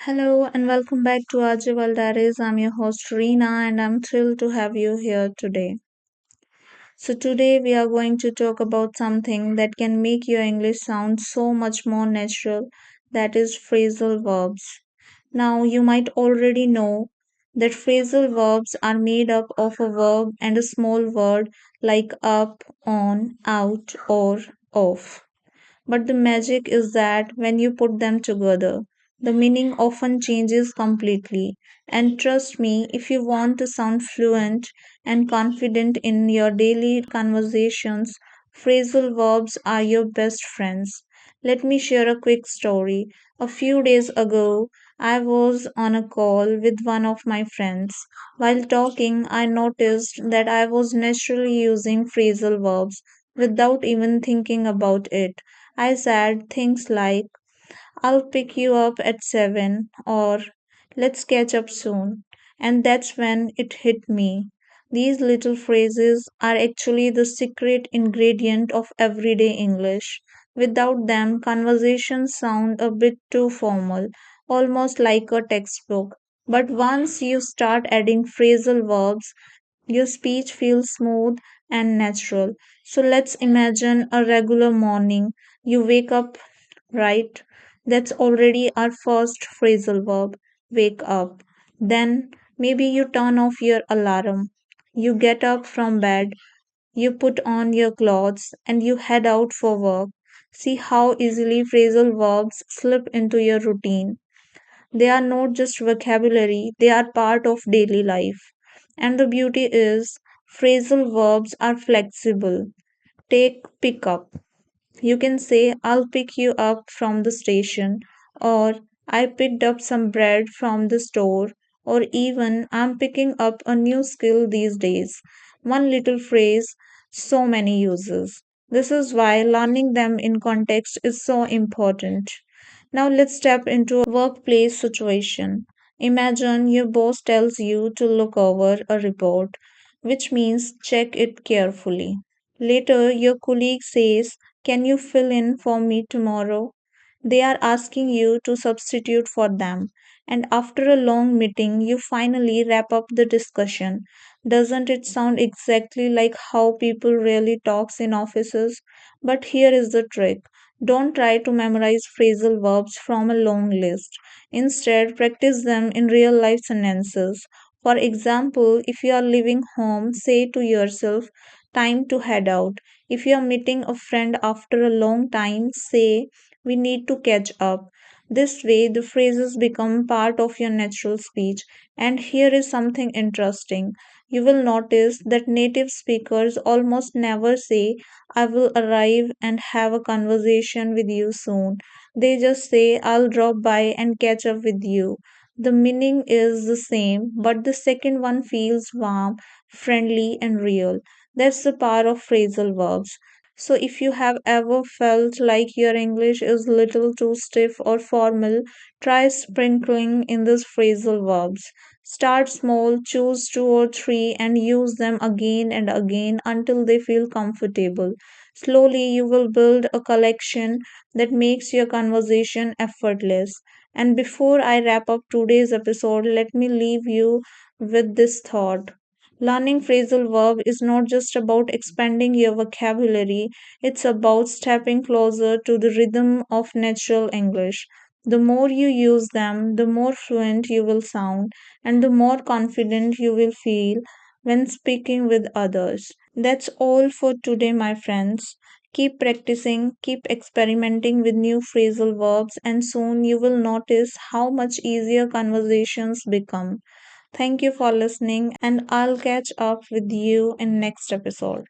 Hello and welcome back to Ajewal Diaries. I'm your host Reena and I'm thrilled to have you here today. So today we are going to talk about something that can make your English sound so much more natural, that is phrasal verbs. Now you might already know that phrasal verbs are made up of a verb and a small word like up, on, out or off. But the magic is that when you put them together, the meaning often changes completely. And trust me, if you want to sound fluent and confident in your daily conversations, phrasal verbs are your best friends. Let me share a quick story. A few days ago, I was on a call with one of my friends. While talking, I noticed that I was naturally using phrasal verbs without even thinking about it. I said things like, I'll pick you up at 7 or let's catch up soon. And that's when it hit me. These little phrases are actually the secret ingredient of everyday English. Without them, conversations sound a bit too formal, almost like a textbook. But once you start adding phrasal verbs, your speech feels smooth and natural. So let's imagine a regular morning. You wake up, right? That's already our first phrasal verb, wake up. Then maybe you turn off your alarm. You get up from bed, you put on your clothes, and you head out for work. See how easily phrasal verbs slip into your routine. They are not just vocabulary, they are part of daily life. And the beauty is, phrasal verbs are flexible. Take pick up. You can say, I'll pick you up from the station, or I picked up some bread from the store, or even I'm picking up a new skill these days. One little phrase, so many uses. This is why learning them in context is so important. Now let's step into a workplace situation. Imagine your boss tells you to look over a report, which means check it carefully. Later, your colleague says, can you fill in for me tomorrow? They are asking you to substitute for them. And after a long meeting, you finally wrap up the discussion. Doesn't it sound exactly like how people really talks in offices? But here is the trick. Don't try to memorize phrasal verbs from a long list. Instead, practice them in real life sentences. For example, if you are leaving home, say to yourself, time to head out. If you are meeting a friend after a long time, say, we need to catch up. This way, the phrases become part of your natural speech. And here is something interesting. You will notice that native speakers almost never say, I will arrive and have a conversation with you soon. They just say, I'll drop by and catch up with you. The meaning is the same, but the second one feels warm, friendly, and real. That's the power of phrasal verbs. So, if you have ever felt like your English is little too stiff or formal, try sprinkling in these phrasal verbs. Start small, choose two or three, and use them again and again until they feel comfortable. Slowly, you will build a collection that makes your conversation effortless. And before I wrap up today's episode, let me leave you with this thought. Learning phrasal verb is not just about expanding your vocabulary, it's about stepping closer to the rhythm of natural English. The more you use them, the more fluent you will sound, and the more confident you will feel when speaking with others. That's all for today, my friends. Keep practicing, keep experimenting with new phrasal verbs, and soon you will notice how much easier conversations become. Thank you for listening, and I'll catch up with you in next episode.